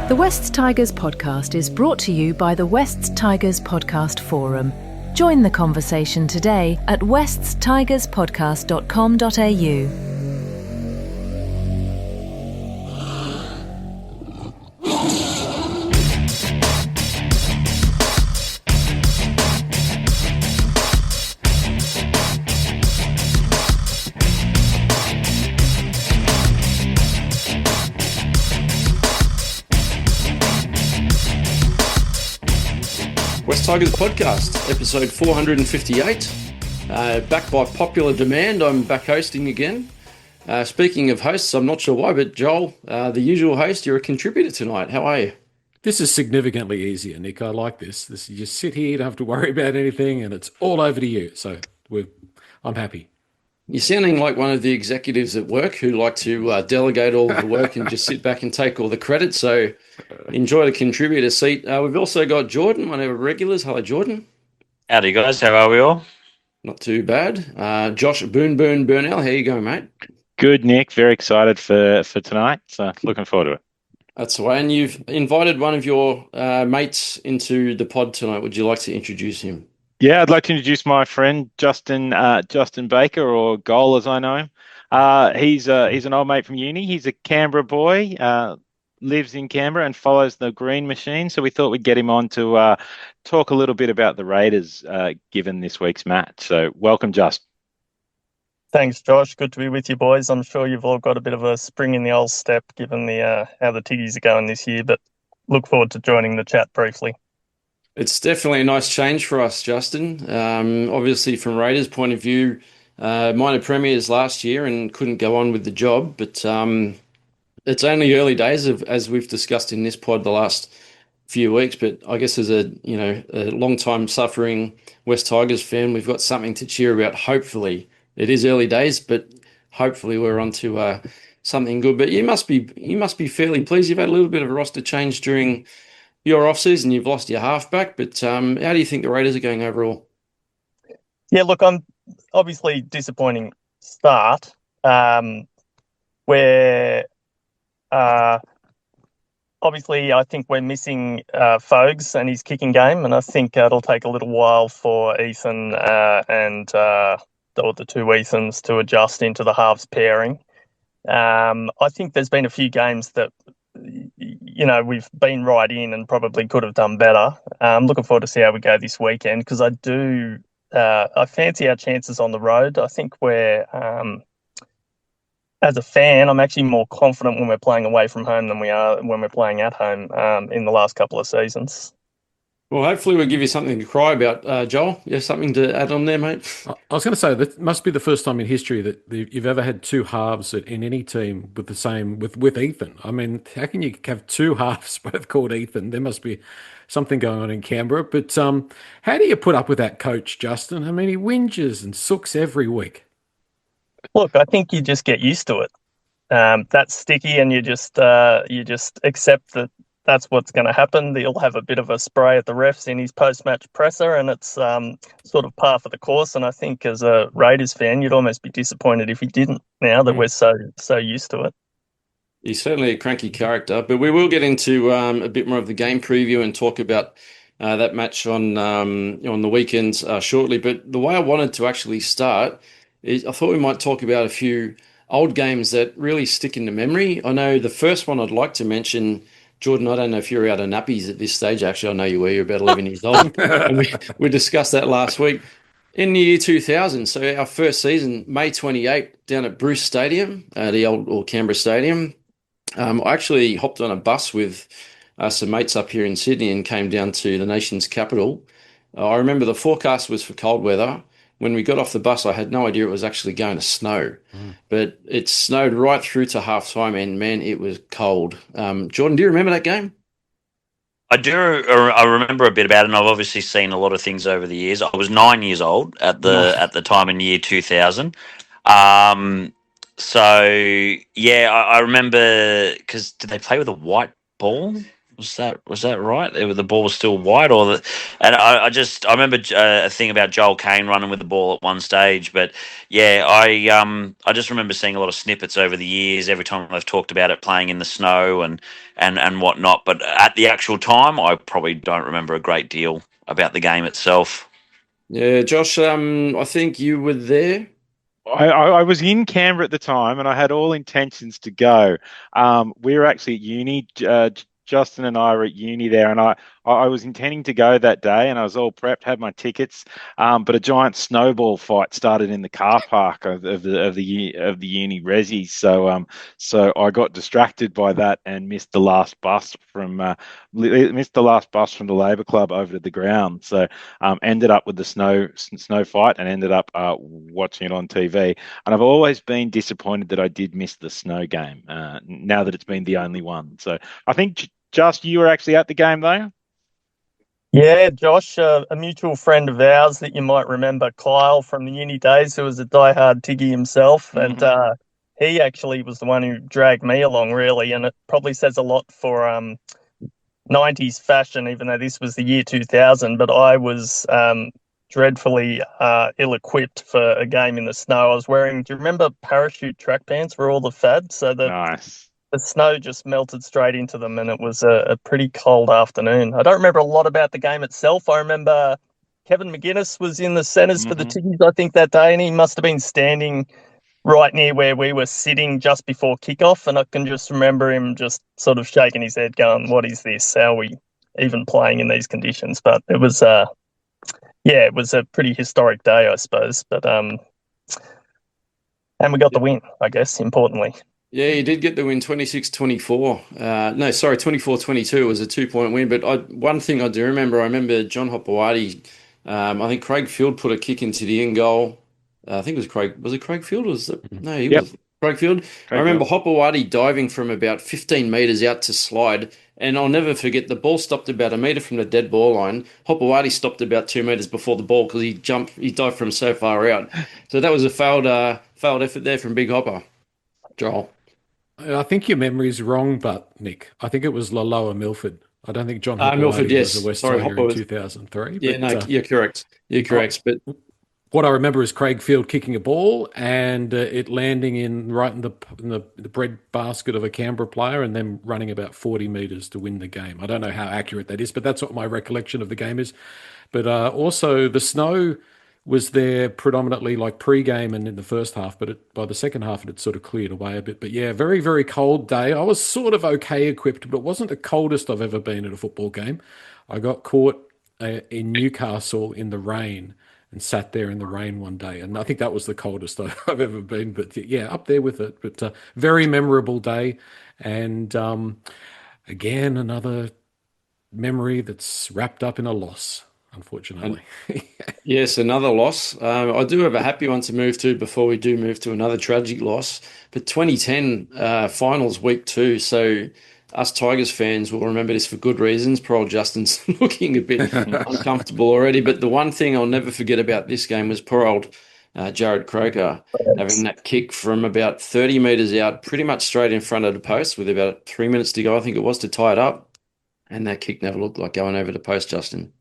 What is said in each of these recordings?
The Wests Tigers podcast is brought to you by the Wests Tigers Podcast Forum. Join the conversation today at weststigerspodcast.com.au. West Tigers Podcast, episode 458. Back by popular demand, I'm back hosting again. Speaking of hosts, I'm not sure why, but Joel, the usual host, you're a contributor tonight. How are you? This is significantly easier, Nick. I like this. You just sit here, you don't have to worry about anything, and it's all over to you. So I'm happy. You're sounding like one of the executives at work who like to delegate all of the work and just sit back and take all the credit. So enjoy the contributor seat. We've also got Jordan, one of our regulars. Hello, Jordan. Howdy, guys. How are we all? Not too bad. Josh Burnell, how you going, mate? Good, Nick. Very excited for tonight. So looking forward to it. That's the way. And you've invited one of your mates into the pod tonight. Would you like to introduce him? Yeah, I'd like to introduce my friend Justin Baker, or Goal as I know him. He's an old mate from uni. He's a Canberra boy, lives in Canberra and follows the Green Machine. So we thought we'd get him on to talk a little bit about the Raiders given this week's match. So welcome, Just. Thanks, Josh. Good to be with you, boys. I'm sure you've all got a bit of a spring in the old step given the how the Tiggies are going this year, but look forward to joining the chat briefly. It's definitely a nice change for us, Justin. Obviously, from Raiders' point of view, minor premiers last year and couldn't go on with the job. But it's only early days, as we've discussed in this pod the last few weeks. But I guess as a long-time suffering West Tigers fan, we've got something to cheer about. Hopefully, it is early days, but hopefully we're on to something good. But you must be fairly pleased. You've had a little bit of a roster change during your off-season. You've lost your halfback, but how do you think the Raiders are going overall? Yeah, look, I'm obviously disappointing start where obviously I think we're missing Fogues and his kicking game, and I think it'll take a little while for Ethan and the two Ethans to adjust into the halves pairing. I think there's been a few games that we've been right in and probably could have done better. I'm looking forward to see how we go this weekend because I fancy our chances on the road. I think we're, as a fan, I'm actually more confident when we're playing away from home than we are when we're playing at home in the last couple of seasons. Well, hopefully we'll give you something to cry about, Joel. You have something to add on there, mate? I was going to say that must be the first time in history that you've ever had two halves in any team with the same with Ethan. I mean, how can you have two halves both called Ethan? There must be something going on in Canberra. But how do you put up with that coach, Justin? I mean, he whinges and sooks every week. Look, I think you just get used to it. That's sticky, and you just accept that. That's what's going to happen. He'll have a bit of a spray at the refs in his post-match presser, and it's sort of par for the course. And I think as a Raiders fan, you'd almost be disappointed if he didn't now that we're so used to it. He's certainly a cranky character, but we will get into a bit more of the game preview and talk about that match on the weekends shortly. But the way I wanted to actually start is I thought we might talk about a few old games that really stick into memory. I know the first one I'd like to mention, Jordan, I don't know if you're out of nappies at this stage. Actually, I know you were. You're about 11 years old. And we discussed that last week. In the year 2000, so our first season, May 28, down at Bruce Stadium, the old Canberra Stadium, I actually hopped on a bus with some mates up here in Sydney and came down to the nation's capital. I remember the forecast was for cold weather. When we got off the bus, I had no idea it was actually going to snow. But it snowed right through to halftime, and, man, it was cold. Jordan, do you remember that game? I do. I remember a bit about it, and I've obviously seen a lot of things over the years. I was 9 years old at the time in year 2000. So, yeah, I remember because did they play with a white ball? Was that right? The ball was still wide, and I remember a thing about Joel Kane running with the ball at one stage. But yeah, I just remember seeing a lot of snippets over the years. Every time they've talked about it playing in the snow and whatnot. But at the actual time, I probably don't remember a great deal about the game itself. Yeah, Josh, I think you were there. I was in Canberra at the time, and I had all intentions to go. We were actually at uni. Justin and I were at uni there, and I was intending to go that day, and I was all prepped, had my tickets. But a giant snowball fight started in the car park of the uni resi. So I got distracted by that and missed the last bus from the Labour Club over to the ground. So ended up with the snow fight and ended up watching it on TV. And I've always been disappointed that I did miss the snow game. Now that it's been the only one, so I think just you were actually at the game though. Yeah, Josh, a mutual friend of ours that you might remember, Kyle from the uni days, who was a diehard Tiggy himself, and he actually was the one who dragged me along, really, and it probably says a lot for 90s fashion, even though this was the year 2000, but I was dreadfully ill-equipped for a game in the snow. I was wearing, do you remember parachute track pants were all the fad? So Nice. the snow just melted straight into them, and it was a pretty cold afternoon. I don't remember a lot about the game itself. I remember Kevin McGuinness was in the centres for the Tiggies, I think, that day, and he must have been standing right near where we were sitting just before kickoff, and I can just remember him just sort of shaking his head going, what is this? How are we even playing in these conditions? But it was, it was a pretty historic day, I suppose. But and we got the win, I guess, importantly. Yeah, you did get the win 26-24. No, sorry, 24-22. It was a 2-point win. But one thing I do remember, I remember John Hopewadi, I think Craig Field put a kick into the in goal. I think it was Craig. Was it Craig Field? Or was it? No, he was Craig Field. I remember Hopewadi diving from about 15 metres out to slide. And I'll never forget, the ball stopped about a metre from the dead ball line. Hopewadi stopped about 2 metres before the ball because he dived from so far out. So that was a failed effort there from Big Hopper. Joel. I think your memory is wrong, but Nick, I think it was Laloa Milford. I don't think John Milford, yes. was a West Sorry, Tiger Hopper in was... 2003. Yeah, no, you're correct. You're correct. But what I remember is Craig Field kicking a ball and it landing right in the bread basket of a Canberra player and then running about 40 metres to win the game. I don't know how accurate that is, but that's what my recollection of the game is. But also the snow was there predominantly like pre-game and in the first half, but by the second half it had sort of cleared away a bit. But yeah, very, very cold day. I was sort of okay equipped, but it wasn't the coldest I've ever been at a football game. I got caught in Newcastle in the rain and sat there in the rain one day. And I think that was the coldest I've ever been. But yeah, up there with it. But very memorable day. And again, another memory that's wrapped up in a loss, unfortunately. Yes, another loss. I do have a happy one to move to before we do move to another tragic loss. But 2010 finals week 2. So us Tigers fans will remember this for good reasons. Poor old Justin's looking a bit uncomfortable already. But the one thing I'll never forget about this game was poor old Jared Croker having that kick from about 30 metres out, pretty much straight in front of the post with about 3 minutes to go, I think it was, to tie it up. And that kick never looked like going over the post, Justin.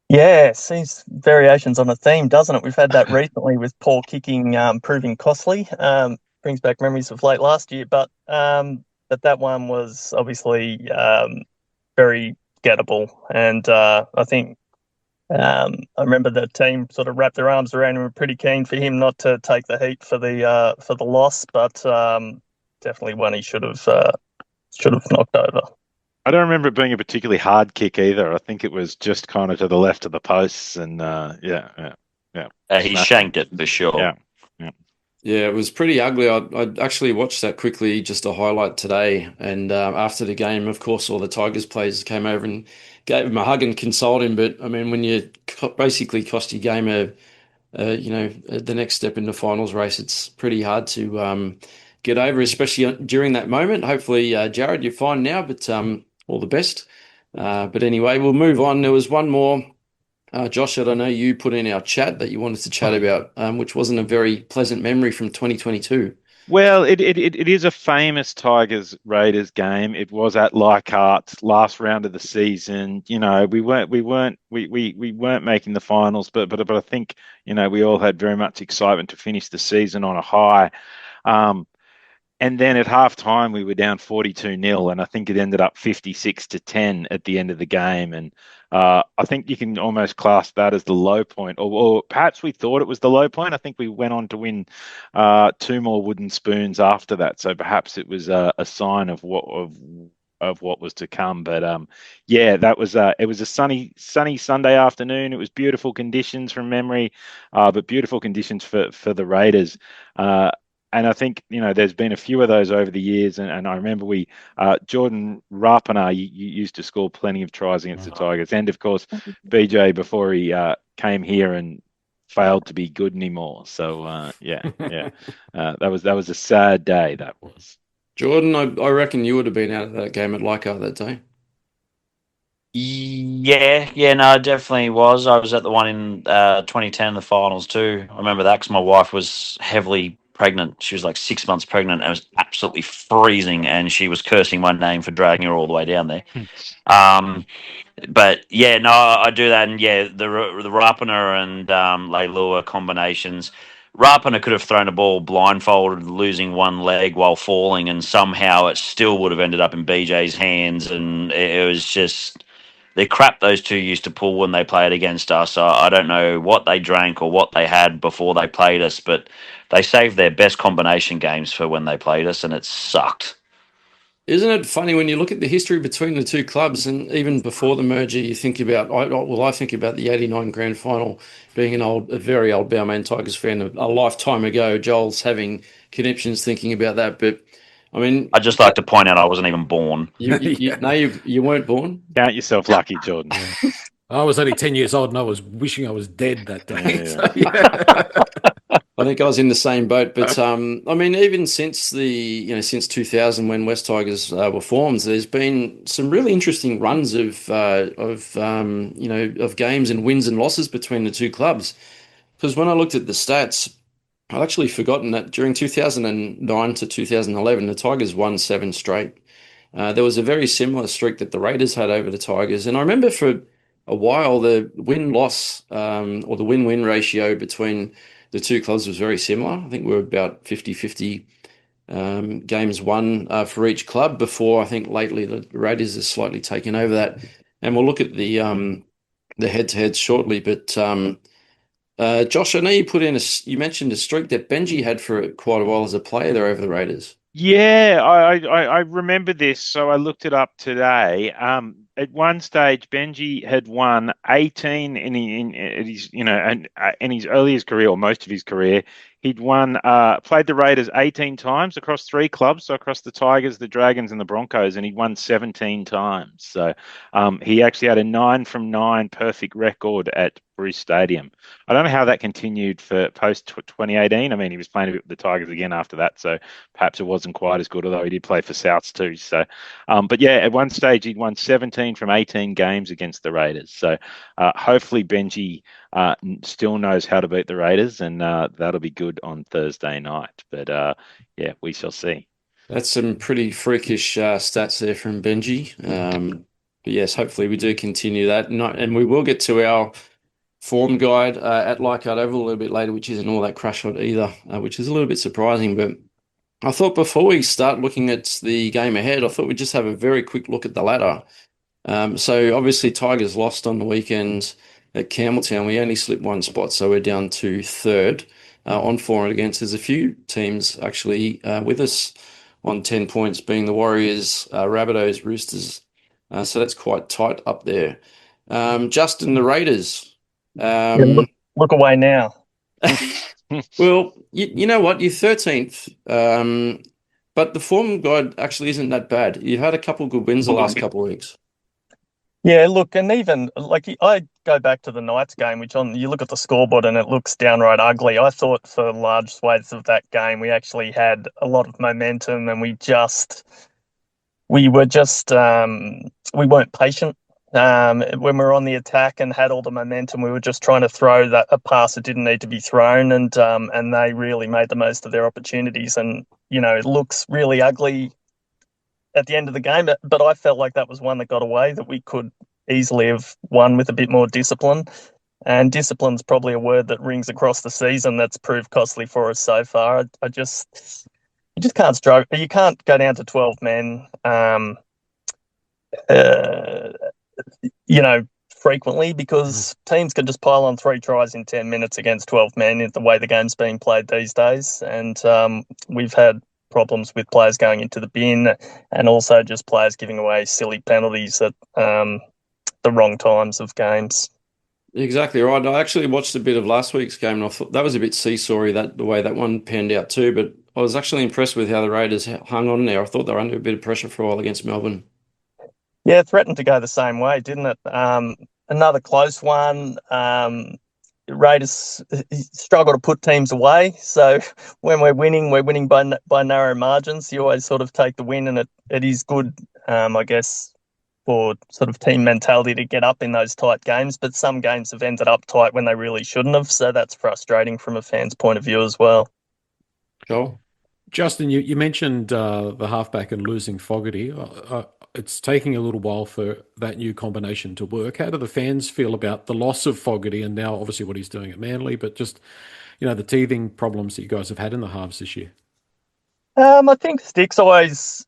Yeah, seems variations on a theme, doesn't it? We've had that recently with Paul kicking proving costly. Brings back memories of late last year, but that one was obviously very gettable, and I think I remember the team sort of wrapped their arms around him and were pretty keen for him not to take the heat for the loss, but definitely one he should have knocked over. I don't remember it being a particularly hard kick either. I think it was just kind of to the left of the posts, and he shanked it for sure. Yeah, it was pretty ugly. I actually watched that quickly, just a highlight today. And after the game, of course, all the Tigers players came over and gave him a hug and consoled him. But I mean, when you basically cost your game the next step in the finals race, it's pretty hard to get over, especially during that moment. Hopefully, Jared, you're fine now, but all the best. But anyway, we'll move on. There was one more. Josh, I know you put in our chat that you wanted to chat about, which wasn't a very pleasant memory from 2022. Well, it is a famous Tigers Raiders game. It was at Leichhardt last round of the season. We weren't making the finals, but I think we all had very much excitement to finish the season on a high. Um, and then at half time, we were down 42-0, and I think it ended up 56-10 at the end of the game. And I think you can almost class that as the low point, or perhaps we thought it was the low point. I think we went on to win two more wooden spoons after that, so perhaps it was a sign of what was to come. But yeah, that was it was a sunny Sunday afternoon. It was beautiful conditions from memory, but beautiful conditions for the Raiders. And I think, there's been a few of those over the years. And I remember Jordan Rapana, you used to score plenty of tries against the Tigers. And of course, BJ before he came here and failed to be good anymore. So, yeah. That was a sad day, that was. Jordan, I reckon you would have been out of that game at Leichhardt that day. Yeah, no, it definitely was. I was at the one in 2010, the finals too. I remember that because my wife was heavily pregnant. She was like 6 months pregnant and it was absolutely freezing, and she was cursing my name for dragging her all the way down there. But yeah, no, I do that, and yeah, the Rapana and Leilua combinations. Rapana could have thrown a ball blindfolded, losing one leg while falling, and somehow it still would have ended up in BJ's hands, and it was just the crap those two used to pull when they played against us. I don't know what they drank or what they had before they played us, but they saved their best combination games for when they played us, and it sucked. Isn't it funny when you look at the history between the two clubs, and even before the merger, you think about, I think about the 89 grand final being a very old Balmain Tigers fan, a lifetime ago. Joel's having conniptions thinking about that. But I mean, I'd just like to point out I wasn't even born. you weren't born? Count yourself lucky, Jordan. I was only 10 years old and I was wishing I was dead that day. I think I was in the same boat, but I mean, even since since 2000 when West Tigers were formed, there's been some really interesting runs of games and wins and losses between the two clubs. Because when I looked at the stats, I'd actually forgotten that during 2009 to 2011, the Tigers won 7 straight. There was a very similar streak that the Raiders had over the Tigers, and I remember for a while the win-loss or the win-win ratio between the two clubs was very similar. I think we were about 50-50 games won for each club before I think lately the Raiders has slightly taken over that. And we'll look at the head-to-heads shortly. But Josh, I know you mentioned a streak that Benji had for quite a while as a player there over the Raiders. Yeah, I remember this, so I looked it up today. At one stage, Benji had won 18 in his in his earliest career, or most of his career. He'd played the Raiders 18 times across 3 clubs, so across the Tigers, the Dragons, and the Broncos, and he'd won 17 times. So he actually had a 9 from 9 perfect record at Bruce Stadium. I don't know how that continued for post 2018. I mean, he was playing a bit with the Tigers again after that, so perhaps it wasn't quite as good, although he did play for Souths too. So, but yeah, at one stage he'd won 17 from 18 games against the Raiders. So hopefully Benji still knows how to beat the Raiders, and that'll be good on Thursday night. But yeah, we shall see. That's some pretty freakish stats there from Benji. But yes, hopefully we do continue that. And we will get to our form guide at Leichhardt Oval a little bit later, which isn't all that crash hot either, which is a little bit surprising. But I thought before we start looking at the game ahead, I thought we'd just have a very quick look at the ladder. So obviously Tigers lost on the weekend at Campbelltown. We only slipped 1 spot, so we're down to 3rd on for and against. There's a few teams actually with us on 10 points, being the Warriors, Rabbitohs, Roosters. So that's quite tight up there. Justin, the Raiders. Look away now. Well, you know what? You're 13th, but the form guide actually isn't that bad. You've had a couple of good wins the last couple of weeks. Yeah, look, and even like I go back to the Knights game, which you look at the scoreboard and it looks downright ugly. I thought for large swathes of that game we actually had a lot of momentum, and we weren't patient. When we were on the attack and had all the momentum, we were just trying to throw a pass that didn't need to be thrown, and they really made the most of their opportunities. And it looks really ugly at the end of the game, but I felt like that was one that got away, that we could easily have won with a bit more discipline. And discipline's probably a word that rings across the season that's proved costly for us so far. You just can't struggle. You can't go down to 12 men. Uh, frequently, because teams can just pile on 3 tries in 10 minutes against 12 men in the way the game's being played these days. And we've had problems with players going into the bin, and also just players giving away silly penalties at the wrong times of games. Exactly right. I actually watched a bit of last week's game, and I thought that was a bit seesawy, that the way that one panned out too. But I was actually impressed with how the Raiders hung on there. I thought they were under a bit of pressure for a while against Melbourne. Yeah, it threatened to go the same way, didn't it? Another close one. Raiders struggle to put teams away. So when we're winning by narrow margins. You always sort of take the win, and it is good, I guess, for sort of team mentality to get up in those tight games. But some games have ended up tight when they really shouldn't have. So that's frustrating from a fan's point of view as well. Joel? Justin, you mentioned the halfback and losing Fogarty. It's taking a little while for that new combination to work. How do the fans feel about the loss of Fogarty, and now obviously what he's doing at Manly, but just, the teething problems that you guys have had in the halves this year? I think Stick's always,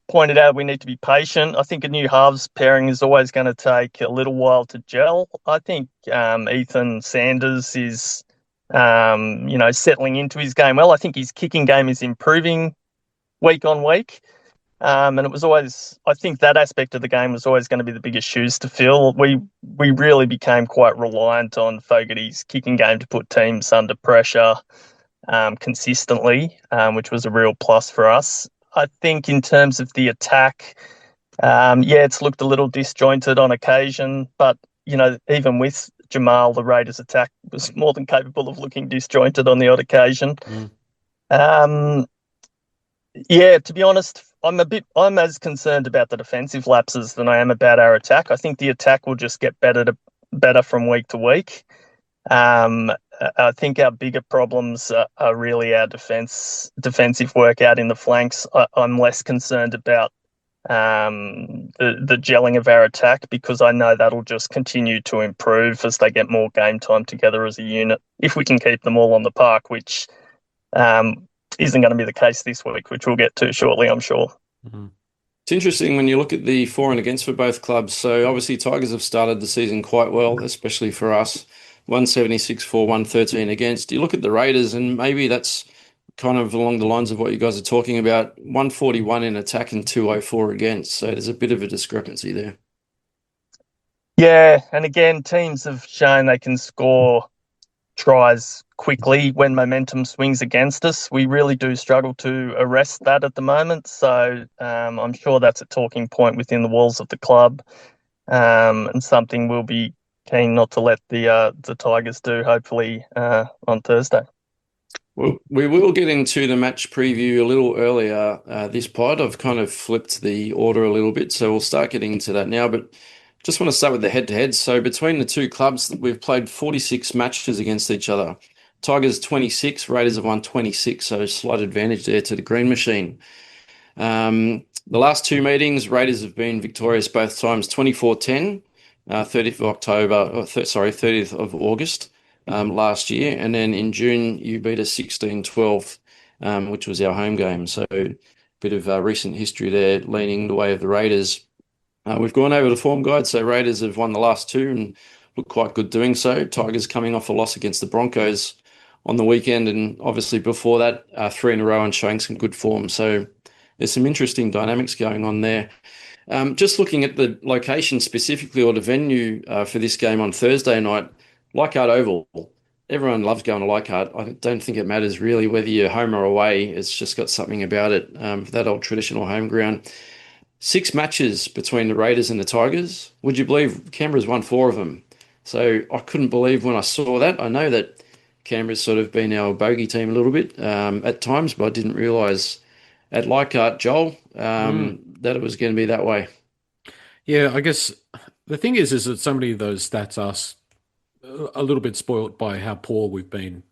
pointed out we need to be patient. I think a new halves pairing is always going to take a little while to gel. I think Ethan Sanders is, settling into his game well. I think his kicking game is improving week on week. And it was always, I think that aspect of the game was always going to be the biggest shoes to fill. We really became quite reliant on Fogarty's kicking game to put teams under pressure consistently, which was a real plus for us. I think in terms of the attack, it's looked a little disjointed on occasion, but, even with Jamal, the Raiders attack was more than capable of looking disjointed on the odd occasion. To be honest, I'm as concerned about the defensive lapses than I am about our attack. I think the attack will just get better from week to week. I think our bigger problems are really our defensive work out in the flanks. I'm less concerned about the gelling of our attack, because I know that'll just continue to improve as they get more game time together as a unit, if we can keep them all on the park, which isn't going to be the case this week, which we'll get to shortly, I'm sure. Mm-hmm. It's interesting when you look at the for and against for both clubs. So obviously Tigers have started the season quite well, especially for us. 176 for, 113 against. You look at the Raiders, and maybe that's kind of along the lines of what you guys are talking about. 141 in attack and 204 against. So there's a bit of a discrepancy there. Yeah, and again, teams have shown they can score tries quickly when momentum swings against us. We really do struggle to arrest that at the moment. So I'm sure that's a talking point within the walls of the club, and something we'll be keen not to let the Tigers do, hopefully, on Thursday. Well, we will get into the match preview a little earlier this pod. I've kind of flipped the order a little bit, so we'll start getting into that now. But just want to start with the head-to-head. So between the two clubs, we've played 46 matches against each other. Tigers 26, Raiders have won 26, so slight advantage there to the Green Machine. The last two meetings, Raiders have been victorious both times, 24-10, 30th of October, 30th of August last year. And then in June, you beat us 16-12, which was our home game. So a bit of recent history there, leaning the way of the Raiders. We've gone over the form guide, so Raiders have won the last two and look quite good doing so. Tigers coming off a loss against the Broncos on the weekend, and obviously before that, 3 in a row and showing some good form. So there's some interesting dynamics going on there. Just looking at the location specifically, or the venue for this game on Thursday night, Leichhardt Oval. Everyone loves going to Leichhardt. I don't think it matters really whether you're home or away. It's just got something about it, for that old traditional home ground. 6 matches between the Raiders and the Tigers. Would you believe Canberra's won 4 of them? So I couldn't believe when I saw that. I know that Canberra's sort of been our bogey team a little bit at times, but I didn't realise at Leichhardt, Joel, that it was going to be that way. Yeah, I guess The thing is that so many of those stats are a little bit spoilt by how poor we've been.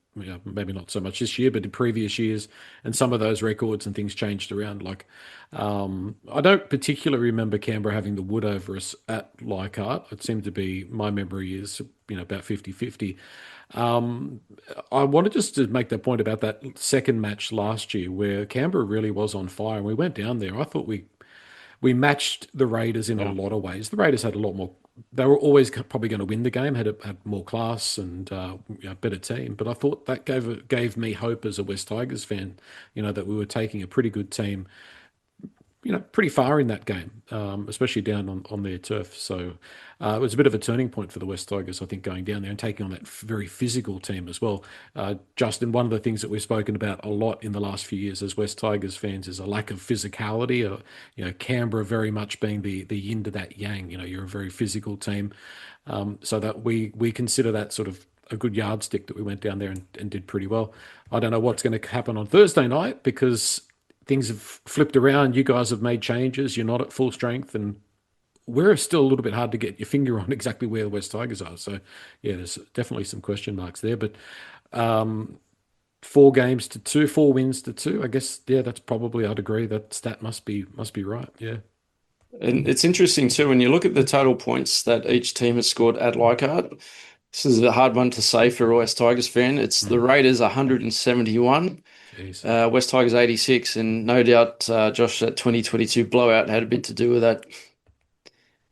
Maybe not so much this year, but in previous years, and some of those records and things changed around. Like, I don't particularly remember Canberra having the wood over us at Leichhardt. It seemed to be, my memory is, about 50-50. I wanted just to make the point about that second match last year where Canberra really was on fire, and we went down there. I thought we matched the Raiders in a lot of ways. The Raiders had a lot more. They were always probably going to win the game, had more class and better team. But I thought that gave me hope as a West Tigers fan, that we were taking a pretty good team, pretty far in that game, especially down on their turf. So it was a bit of a turning point for the West Tigers, I think, going down there and taking on that very physical team as well. Justin, one of the things that we've spoken about a lot in the last few years as West Tigers fans is a lack of physicality. Canberra very much being the yin to that yang. You're a very physical team, so that we consider that sort of a good yardstick that we went down there and did pretty well. I don't know what's going to happen on Thursday night because things have flipped around. You guys have made changes. You're not at full strength, and we're still a little bit hard to get your finger on exactly where the West Tigers are. So, yeah, there's definitely some question marks there. But 4 wins to 2. I guess, yeah, that's probably, I'd agree that stat must be right. Yeah. And it's interesting too when you look at the total points that each team has scored at Leichhardt. This is a hard one to say for a West Tigers fan. It's the Raiders 171. West Tigers 86, and no doubt, Josh, that 2022 blowout had a bit to do with that.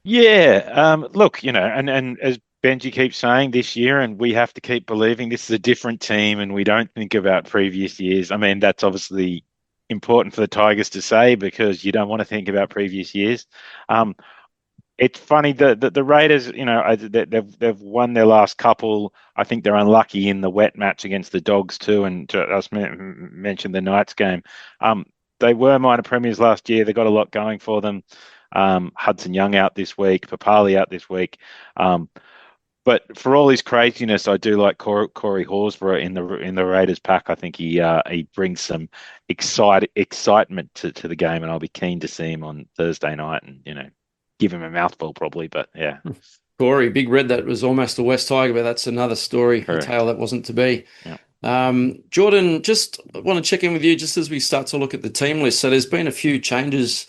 Yeah, look, and as Benji keeps saying this year, and we have to keep believing this is a different team, and we don't think about previous years. I mean, that's obviously important for the Tigers to say because you don't want to think about previous years. It's funny that the Raiders, they've won their last couple. I think they're unlucky in the wet match against the Dogs too. And I mentioned the Knights game. They were minor premiers last year. They got a lot going for them. Hudson Young out this week, Papali out this week. But for all his craziness, I do like Corey Horsburgh in the Raiders pack. I think he brings some excitement to the game, and I'll be keen to see him on Thursday night and give him a mouthful probably, but yeah. Corey, Big Red, that was almost a West Tiger, but that's another story, Correct. A tale that wasn't to be. Yeah. Jordan, just want to check in with you just as we start to look at the team list. So there's been a few changes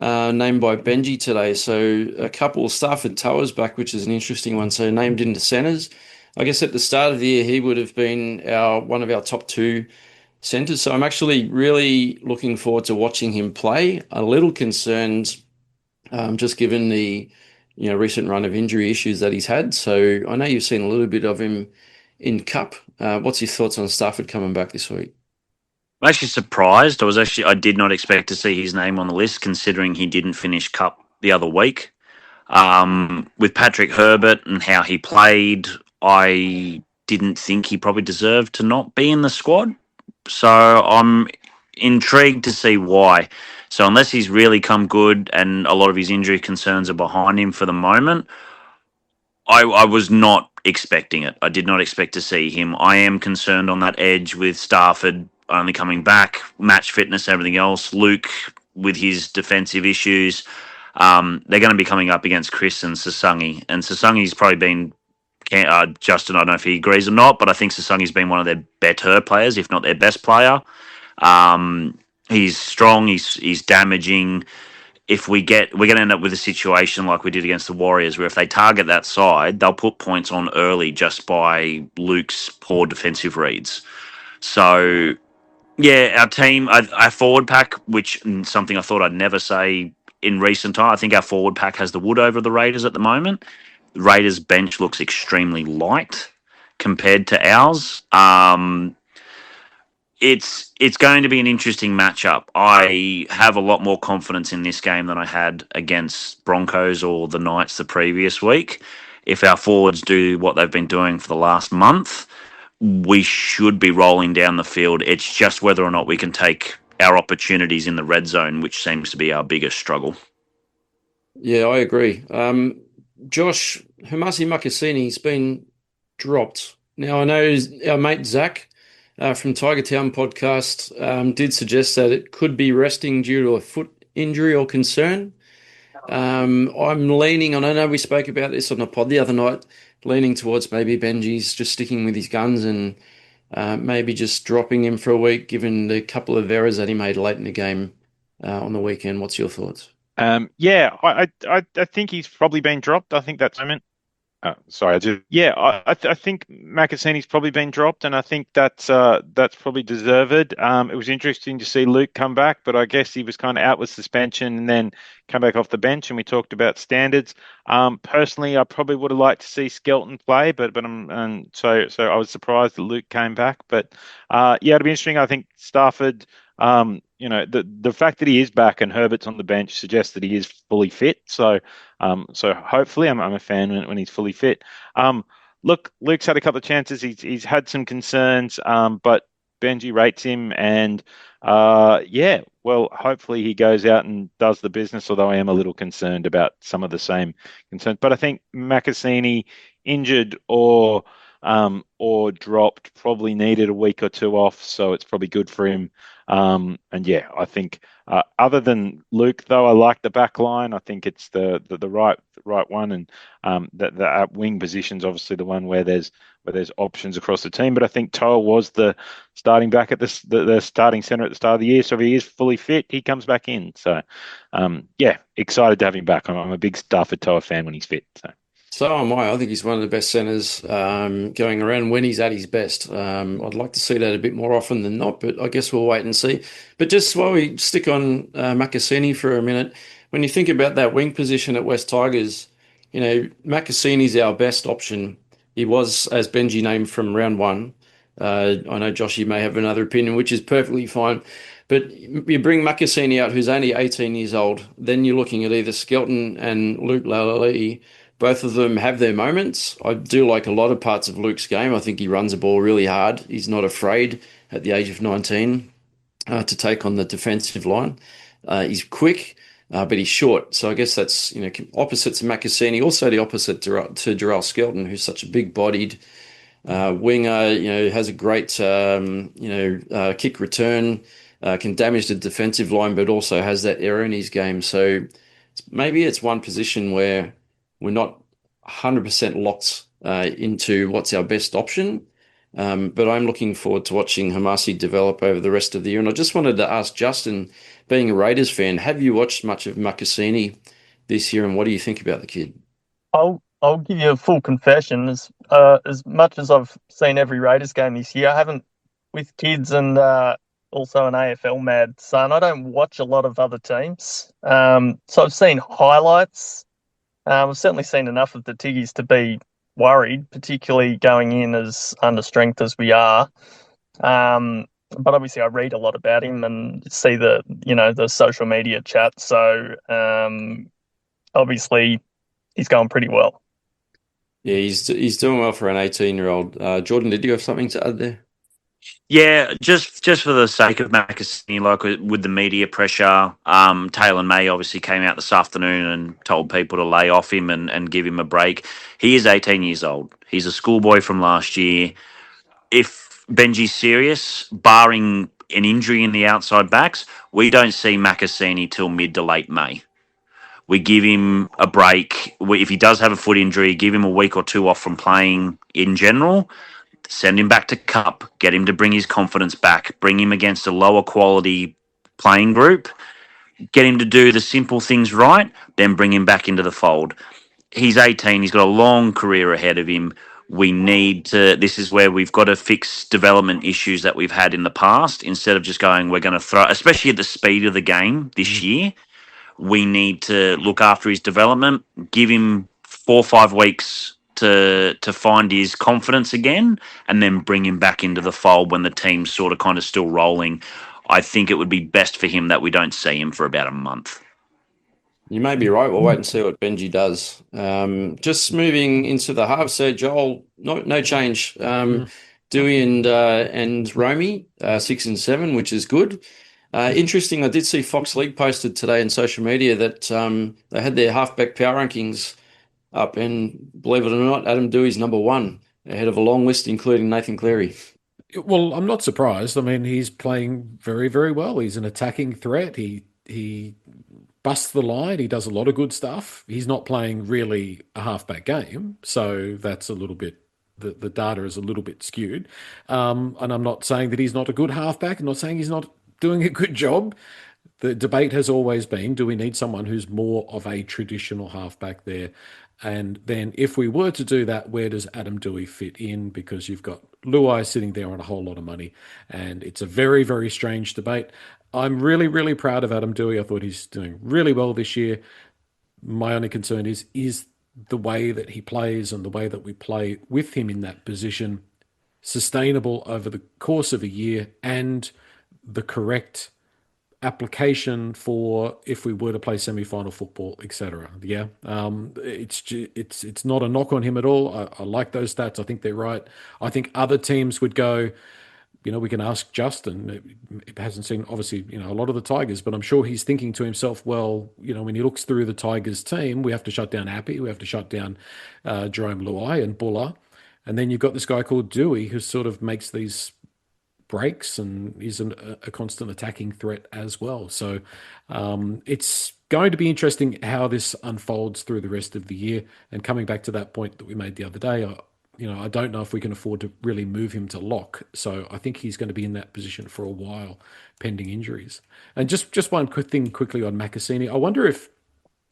named by Benji today. So a couple, Stafford Towers back, which is an interesting one. So named into centres. I guess at the start of the year, he would have been one of our top 2 centres. So I'm actually really looking forward to watching him play. A little concerned just given the recent run of injury issues that he's had. So I know you've seen a little bit of him in Cup. What's your thoughts on Stafford coming back this week? I'm actually surprised. I did not expect to see his name on the list, considering he didn't finish Cup the other week. With Patrick Herbert and how he played, I didn't think he probably deserved to not be in the squad. So I'm intrigued to see why. So unless he's really come good and a lot of his injury concerns are behind him for the moment, I was not expecting it. I did not expect to see him. I am concerned on that edge with Stafford only coming back, match fitness, everything else. Luke with his defensive issues. They're going to be coming up against Chris and Sasungi. And Sasungi's probably been, Justin, I don't know if he agrees or not, but I think Sasungi's been one of their better players, if not their best player. He's strong. He's damaging. We're going to end up with a situation like we did against the Warriors, where if they target that side, they'll put points on early just by Luke's poor defensive reads. So, yeah, our team, our forward pack, which is something I thought I'd never say in recent time, I think our forward pack has the wood over the Raiders at the moment. The Raiders bench looks extremely light compared to ours. It's going to be an interesting matchup. I have a lot more confidence in this game than I had against Broncos or the Knights the previous week. If our forwards do what they've been doing for the last month, we should be rolling down the field. It's just whether or not we can take our opportunities in the red zone, which seems to be our biggest struggle. Yeah, I agree. Josh, Humasi Makasini's been dropped. Now, I know our mate Zach from Tiger Town podcast did suggest that it could be resting due to a foot injury or concern. I'm leaning on, I know we spoke about this on the pod the other night, leaning towards maybe Benji's just sticking with his guns and maybe just dropping him for a week, given the couple of errors that he made late in the game on the weekend. What's your thoughts? Yeah, I think he's probably been dropped. I think that's moment. Sorry, I think Makasini's probably been dropped, and I think that's probably deserved. It was interesting to see Luke come back, but I guess he was kind of out with suspension and then come back off the bench. And we talked about standards. Personally, I probably would have liked to see Skelton play, but so I was surprised that Luke came back. But yeah, it'll be interesting. I think Stafford. The fact that he is back and Herbert's on the bench suggests that he is fully fit. So hopefully, I'm a fan when he's fully fit. Look, Luke's had a couple of chances. He's had some concerns, but Benji rates him, and yeah, well, hopefully he goes out and does the business. Although I am a little concerned about some of the same concerns, but I think Makasini injured or dropped probably needed a week or two off, so it's probably good for him. And yeah, I think other than Luke, though, I like the back line. I think it's the right one, and the wing position's obviously the one where there's options across the team. But I think Toa was the starting back at the starting center at the start of the year, so if he is fully fit, he comes back in. So yeah, excited to have him back. I'm a big Stafford Toa fan when he's fit. So am I. I think he's one of the best centres going around when he's at his best. I'd like to see that a bit more often than not, but I guess we'll wait and see. But just while we stick on Makasini for a minute, when you think about that wing position at West Tigers, Makasini's our best option. He was, as Benji named, from round one. I know Joshy may have another opinion, which is perfectly fine. But you bring Makasini out, who's only 18 years old, then you're looking at either Skelton and Luke Lalali. Both of them have their moments. I do like a lot of parts of Luke's game. I think he runs the ball really hard. He's not afraid at the age of 19 to take on the defensive line. He's quick, but he's short. So I guess that's opposite to Makasini. Also the opposite to Jarrell Skelton, who's such a big-bodied winger. Has a great kick return. Can damage the defensive line, but also has that error in his game. So maybe it's one position where we're not 100% locked into what's our best option. But I'm looking forward to watching Hamasi develop over the rest of the year. And I just wanted to ask Justin, being a Raiders fan, have you watched much of Makasini this year, and what do you think about the kid? I'll give you a full confession. As much as I've seen every Raiders game this year, I haven't, with kids and also an AFL mad son, I don't watch a lot of other teams. So I've seen highlights. I've certainly seen enough of the Tiggies to be worried, particularly going in as under strength as we are. But obviously, I read a lot about him and see the social media chat. So obviously, he's going pretty well. Yeah, he's doing well for an 18-year-old. Jordan, did you have something to add there? Yeah, just for the sake of Makasini, like with the media pressure, Taylor May obviously came out this afternoon and told people to lay off him and give him a break. He is 18 years old. He's a schoolboy from last year. If Benji's serious, barring an injury in the outside backs, we don't see Makasini till mid to late May. We give him a break. If he does have a foot injury, give him a week or two off from playing in general. Send him back to Cup, get him to bring his confidence back, bring him against a lower quality playing group, get him to do the simple things right, then bring him back into the fold. He's 18, he's got a long career ahead of him. This is where we've got to fix development issues that we've had in the past instead of just going, we're going to throw, especially at the speed of the game this year. We need to look after his development, give him 4 or 5 weeks to find his confidence again, and then bring him back into the fold when the team's sort of kind of still rolling. I think it would be best for him that we don't see him for about a month. You may be right. We'll wait and see what Benji does. Just moving into the half, so Joel, no change. Dewey and Romy, 6 and 7, which is good. Interesting, I did see Fox League posted today on social media that they had their halfback power rankings up, and believe it or not, Adam Dewey's number 1, ahead of a long list, including Nathan Cleary. Well, I'm not surprised. I mean, he's playing very, very well. He's an attacking threat. He busts the line. He does a lot of good stuff. He's not playing really a halfback game, so that's a little bit. The data is a little bit skewed, and I'm not saying that he's not a good halfback. I'm not saying he's not doing a good job. The debate has always been, do we need someone who's more of a traditional halfback there? And then if we were to do that, where does Adam Doueihi fit in? Because you've got Luai sitting there on a whole lot of money, and it's a very, very strange debate. I'm really, really proud of Adam Doueihi. I thought he's doing really well this year. My only concern is the way that he plays and the way that we play with him in that position sustainable over the course of a year, and the correct application for if we were to play semi-final football, etc. Yeah, it's not a knock on him at all. I like those stats. I think they're right. I think other teams would go. We can ask Justin. He hasn't seen, obviously, a lot of the Tigers, but I'm sure he's thinking to himself, well, when he looks through the Tigers team, we have to shut down Appy, we have to shut down Jerome Luai and Buller, and then you've got this guy called Doueihi who sort of makes these breaks and is a constant attacking threat as well. So it's going to be interesting how this unfolds through the rest of the year. And coming back to that point that we made the other day, I don't know if we can afford to really move him to lock. So I think he's going to be in that position for a while, pending injuries. And just one quick thing quickly on Macassini. I wonder if,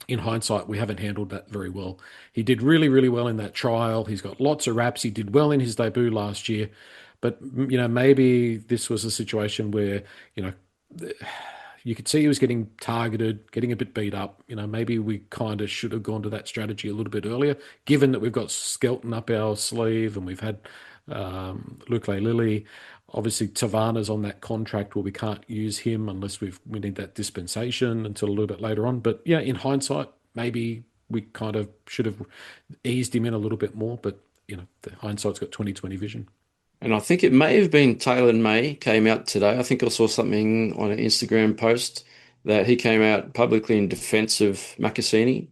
in hindsight, we haven't handled that very well. He did really, really well in that trial. He's got lots of raps. He did well in his debut last year. But, maybe this was a situation where, you could see he was getting targeted, getting a bit beat up. Maybe we kind of should have gone to that strategy a little bit earlier, given that we've got Skelton up our sleeve and we've had Luke Lilly. Obviously, Tavana's on that contract where we can't use him unless we need that dispensation until a little bit later on. But, yeah, in hindsight, maybe we kind of should have eased him in a little bit more. But, the hindsight's got 20/20 vision. And I think it may have been Taylor May came out today. I think I saw something on an Instagram post that he came out publicly in defense of Macassini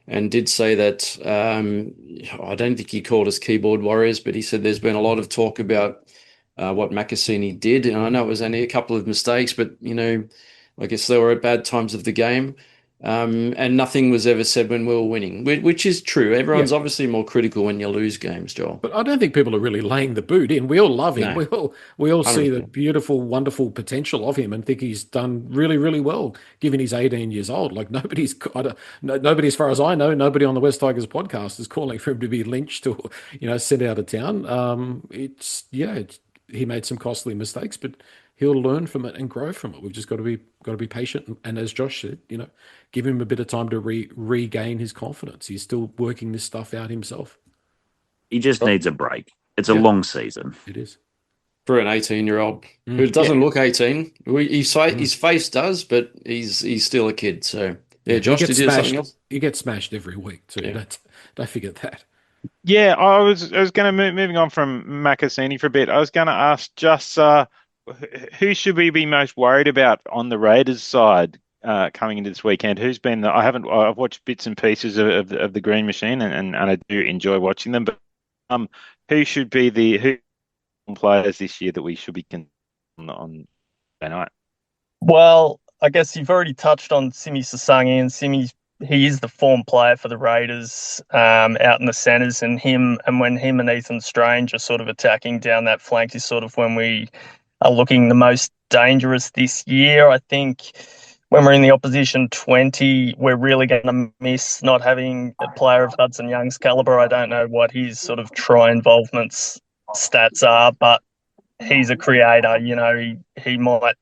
and did say that, I don't think he called us keyboard warriors, but he said there's been a lot of talk about what Macassini did. And I know it was only a couple of mistakes, but, I guess they were at bad times of the game. And nothing was ever said when we were winning, which is true. Everyone's obviously more critical when you lose games, Joel. But I don't think people are really laying the boot in. We all love him. No. We all see the beautiful, wonderful potential of him and think he's done really, really well, given he's 18 years old. Like nobody, as far as I know, nobody on the West Tigers podcast is calling for him to be lynched or, sent out of town. He made some costly mistakes, but he'll learn from it and grow from it. We've just got to be patient. And as Josh said, give him a bit of time to regain his confidence. He's still working this stuff out himself. He just needs a break. It's a long season. It is. For an 18-year-old who doesn't look 18. His face does, but he's still a kid. So, Josh, did you do something else? He gets smashed every week too. Yeah. Don't forget that. Yeah, I was going to moving on from Macassini for a bit. I was going to ask just who should we be most worried about on the Raiders side coming into this weekend? Who's been I've watched bits and pieces of the Green Machine and I do enjoy watching them, but who should be the players this year that we should be on Friday night? Well, I guess you've already touched on Simi Sasangi, and he is the form player for the Raiders out in the centres, and when him and Ethan Strange are sort of attacking down that flank is sort of when we are looking the most dangerous this year. I think when we're in the opposition 20, we're really going to miss not having a player of Hudson Young's calibre. I don't know what his sort of try involvements stats are, but he's a creator. He might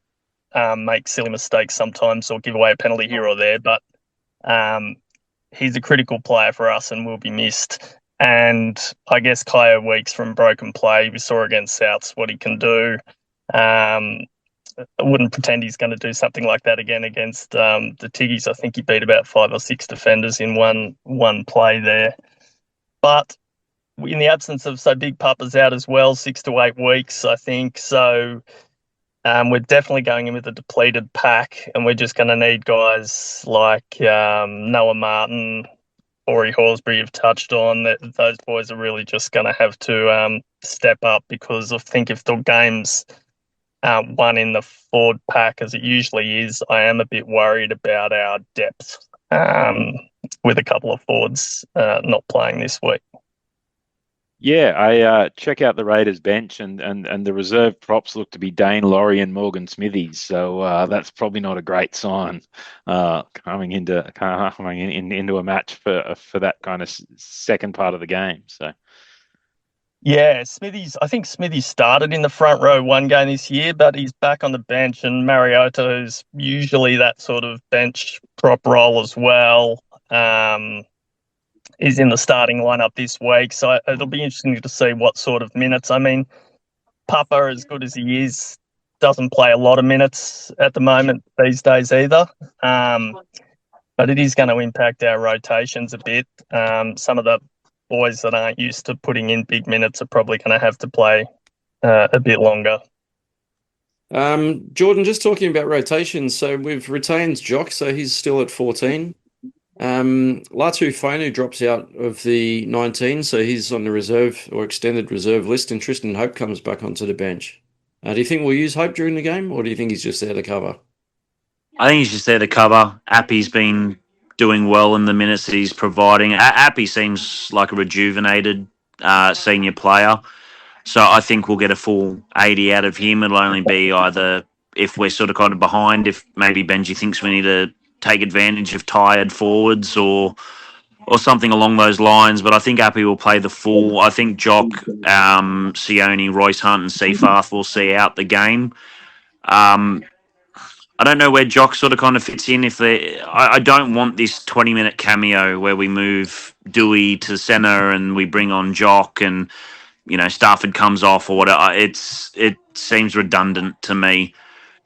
make silly mistakes sometimes or give away a penalty here or there, but he's a critical player for us and will be missed. And I guess Kyo Weeks from broken play, we saw against Souths what he can do. I wouldn't pretend he's going to do something like that again against the Tiggies. I think he beat about 5 or 6 defenders in one play there. But in the absence of Big Papa's out as well, 6 to 8 weeks, I think. So we're definitely going in with a depleted pack, and we're just going to need guys like Noah Martin, Ori Horsbury have touched on. Those boys are really just going to have to step up, because I think if the game's one in the forward pack as it usually is, I am a bit worried about our depth with a couple of forwards not playing this week. Yeah, I check out the Raiders bench, and the reserve props look to be Dane Laurie and Morgan Smithies. So that's probably not a great sign coming into a match for that kind of second part of the game. So Yeah, I think Smithies started in the front row one game this year, but he's back on the bench, and Mariota's usually that sort of bench prop role as well. Is in the starting lineup this week, so it'll be interesting to see what sort of minutes. I mean, Papa, as good as he is, doesn't play a lot of minutes at the moment these days either. But it is going to impact our rotations a bit. Some of the boys that aren't used to putting in big minutes are probably going to have to play a bit longer. Jordan, just talking about rotations, so we've retained Jock, so he's still at 14. Latu Fonu drops out of the 19, so he's on the reserve or extended reserve list, and Tristan Hope comes back onto the bench. Do you think we'll use Hope during the game, or do you think he's just there to cover? I think he's just there to cover. Appy's been doing well in the minutes that he's providing. Appy seems like a rejuvenated senior player. So I think we'll get a full 80 out of him. It'll only be either if we're sort of kind of behind, if maybe Benji thinks we need to take advantage of tired forwards or something along those lines. But I think Appy will play the full. I think Jock, Sione, Royce Hunt and Seafarth will see out the game. I don't know where Jock sort of kind of fits in. I don't want this 20-minute cameo where we move Dewey to centre and we bring on Jock and Stafford comes off or whatever. It seems redundant to me.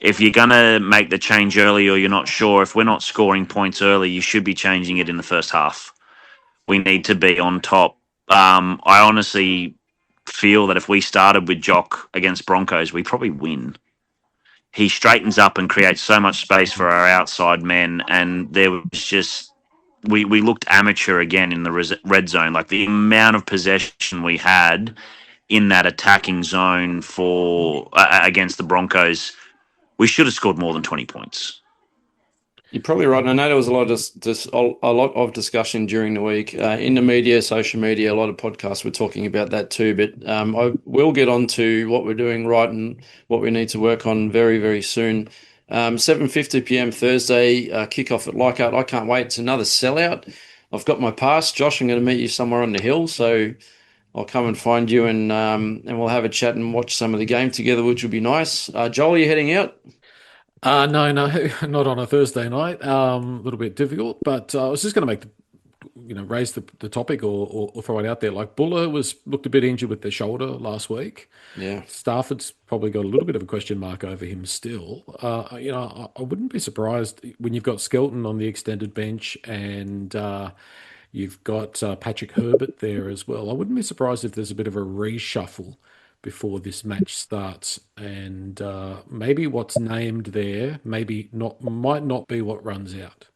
If you're gonna make the change early or you're not sure, if we're not scoring points early, you should be changing it in the first half. We need to be on top. I honestly feel that if we started with Jock against Broncos, we probably win. He straightens up and creates so much space for our outside men, and there was just we looked amateur again in the red zone. Like the amount of possession we had in that attacking zone for against the Broncos, we should have scored more than 20 points. You're probably right. And I know there was a lot of discussion during the week in the media, social media. A lot of podcasts were talking about that too. But I will get on to what we're doing right and what we need to work on very, very soon. 7:50 p.m. Thursday, kickoff at Leichhardt. I can't wait. It's another sellout. I've got my pass. Josh, I'm going to meet you somewhere on the hill. So I'll come and find you and we'll have a chat and watch some of the game together, which will be nice. Joel, are you heading out? No, not on a Thursday night. A little bit difficult, but I was just going to raise the topic or throw it out there. Like Buller looked a bit injured with the shoulder last week. Yeah. Stafford's probably got a little bit of a question mark over him still. I wouldn't be surprised when you've got Skelton on the extended bench and you've got Patrick Herbert there as well. I wouldn't be surprised if there's a bit of a reshuffle before this match starts, and maybe what's named there might not be what runs out.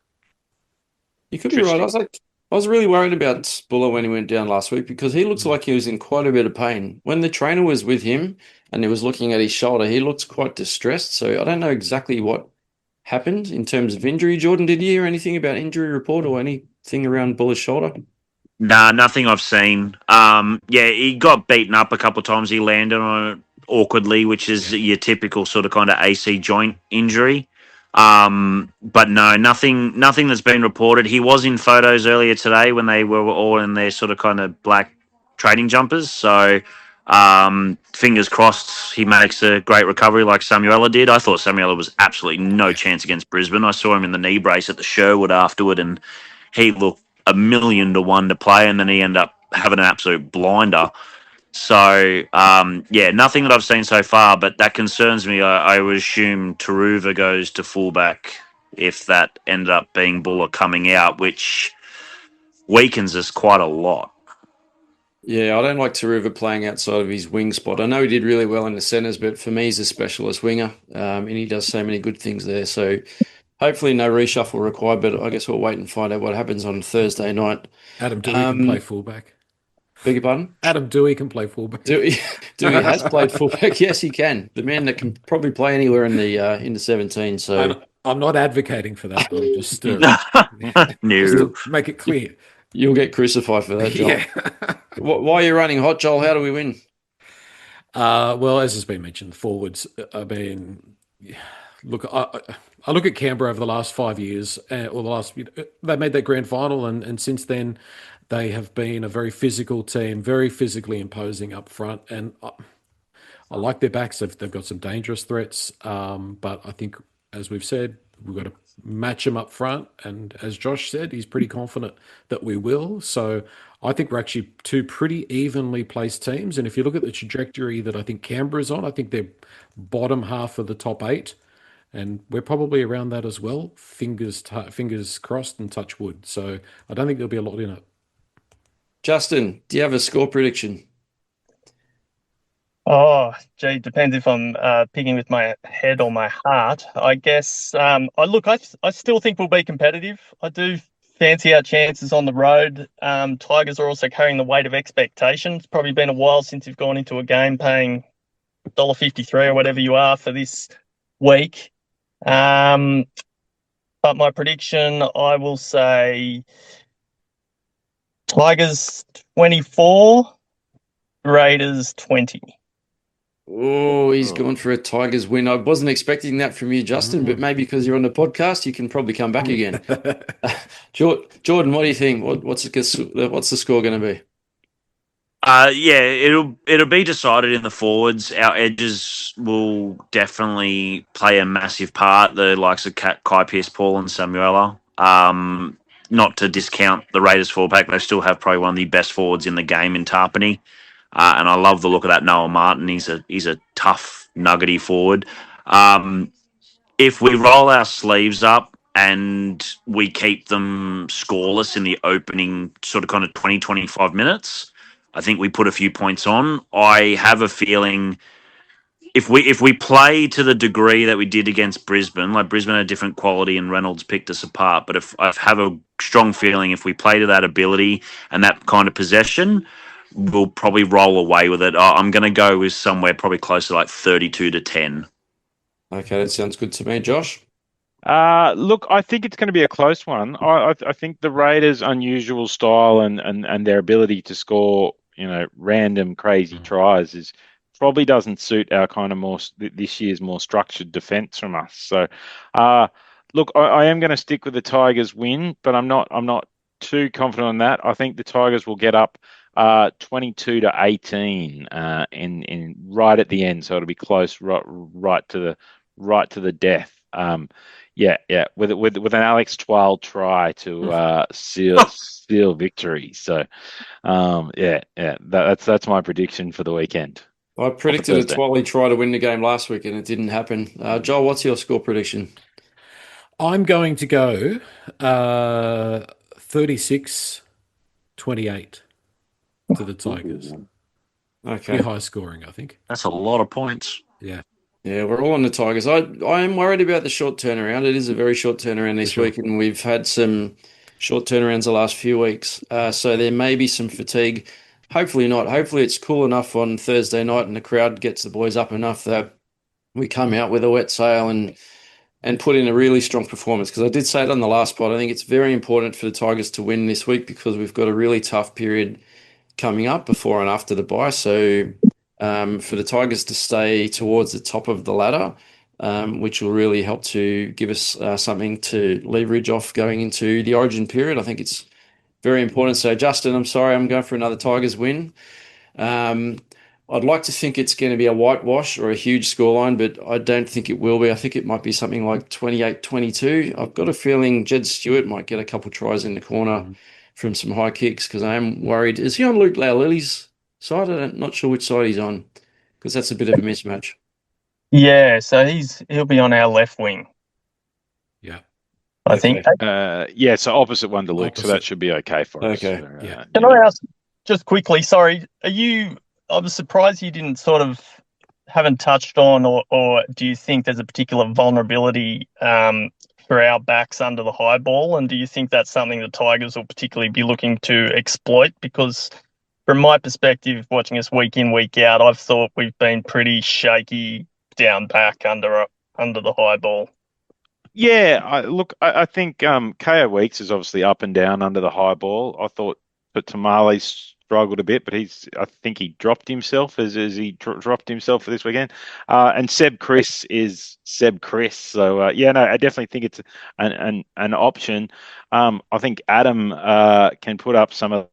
You could be right. I was really worried about Buller when he went down last week because he looks like he was in quite a bit of pain. When the trainer was with him and he was looking at his shoulder, he looked quite distressed. So I don't know exactly what happened in terms of injury. Jordan, did you hear anything about injury report or anything around Buller's shoulder? Nah, nothing I've seen. He got beaten up a couple of times. He landed on it awkwardly, which is your typical sort of kind of AC joint injury. But no, nothing that's been reported. He was in photos earlier today when they were all in their sort of kind of black training jumpers. So fingers crossed he makes a great recovery like Samuela did. I thought Samuela was absolutely no chance against Brisbane. I saw him in the knee brace at the Sherwood afterward, and he looked 1,000,000 to play, and then he ended up having an absolute blinder. So, nothing that I've seen so far, but that concerns me. I would assume Taruva goes to fullback if that ended up being Buller coming out, which weakens us quite a lot. Yeah, I don't like Taruva playing outside of his wing spot. I know he did really well in the centres, but for me, he's a specialist winger, and he does so many good things there. So hopefully no reshuffle required, but I guess we'll wait and find out what happens on Thursday night. Adam Dewey can play fullback. Beg your pardon? Adam Dewey can play fullback. Dewey has played fullback. Yes, he can. The man that can probably play anywhere in the 17. So I'm not advocating for that. I'm just No. to make it clear. you'll get crucified for that, Joel. Yeah. Why are you running hot, Joel? How do we win? Well, as has been mentioned, forwards. I mean, look, I look at Canberra over the last 5 years, or the last. They made that grand final, and since then, they have been a very physical team, very physically imposing up front, and I like their backs. They've got some dangerous threats, but I think, as we've said, we've got to match them up front. And as Josh said, he's pretty confident that we will. So I think we're actually two pretty evenly placed teams. And if you look at the trajectory that I think Canberra's on, I think they're bottom half of the top 8. And we're probably around that as well. Fingers crossed and touch wood. So I don't think there'll be a lot in it. Justin, do you have a score prediction? Oh, gee, depends if I'm picking with my head or my heart. I guess. I still think we'll be competitive. I do fancy our chances on the road. Tigers are also carrying the weight of expectation. It's probably been a while since you've gone into a game paying $1.53 or whatever you are for this week. But my prediction, I will say Tigers 24, Raiders 20. Oh, he's gone for a Tigers win. I wasn't expecting that from you, Justin, but maybe because you're on the podcast, you can probably come back again. Jordan, what do you think? What's the score going to be? Yeah, it'll be decided in the forwards. Our edges will definitely play a massive part. The likes of Kai Pearce-Paul and Samuela. Not to discount the Raiders fullback, they still have probably one of the best forwards in the game in Tarpany. And I love the look of that Noah Martin. He's a tough, nuggety forward. If we roll our sleeves up and we keep them scoreless in the opening sort of kind of 20, 25 minutes, I think we put a few points on. I have a feeling if we play to the degree that we did against Brisbane, like Brisbane had a different quality and Reynolds picked us apart. But if I have a strong feeling if we play to that ability and that kind of possession, we'll probably roll away with it. I'm going to go with somewhere probably close to like 32-10. Okay, that sounds good to me, Josh. Look, I think it's going to be a close one. I think the Raiders' unusual style and their ability to score, random crazy tries is probably doesn't suit our kind of this year's more structured defense from us. So, look, I am going to stick with the Tigers win, but I'm not too confident on that. I think the Tigers will get up 22-18 in right at the end, so it'll be close, right to the death. With an Alex Twal try to seal victory. So, that's my prediction for the weekend. I predicted a Twally try to win the game last week, and it didn't happen. Joel, what's your score prediction? I'm going to go 36-28 to the Tigers. Okay. Pretty high scoring, I think. That's a lot of points. Yeah. Yeah, we're all on the Tigers. I am worried about the short turnaround. It is a very short turnaround this week, and we've had some short turnarounds the last few weeks. So there may be some fatigue. Hopefully not. Hopefully it's cool enough on Thursday night and the crowd gets the boys up enough that we come out with a wet sail and put in a really strong performance. Because I did say it on the last pod, I think it's very important for the Tigers to win this week because we've got a really tough period coming up before and after the bye. So for the Tigers to stay towards the top of the ladder, which will really help to give us something to leverage off going into the Origin period. I think it's very important. So, Justin, I'm sorry, I'm going for another Tigers win. I'd like to think it's going to be a whitewash or a huge scoreline, but I don't think it will be. I think it might be something like 28-22. I've got a feeling Jed Stewart might get a couple tries in the corner from some high kicks because I am worried. Is he on Luke Laulili's side? I'm not sure which side he's on because that's a bit of a mismatch. Yeah, so he'll be on our left wing. Yeah. I think. So opposite one to Luke, so that should be okay for us. Okay. Yeah. Can I ask just quickly, sorry, I was surprised you didn't haven't touched on or do you think there's a particular vulnerability for our backs under the high ball? And do you think that's something the Tigers will particularly be looking to exploit? Because from my perspective, watching us week in, week out, I've thought we've been pretty shaky down back under the high ball. Yeah, I think KO Weeks is obviously up and down under the high ball. I thought that Tamale struggled a bit, but I think he dropped himself as he dropped himself for this weekend. And Seb Chris is Seb Chris. So yeah, no, I definitely think it's an option. I think Adam can put up some of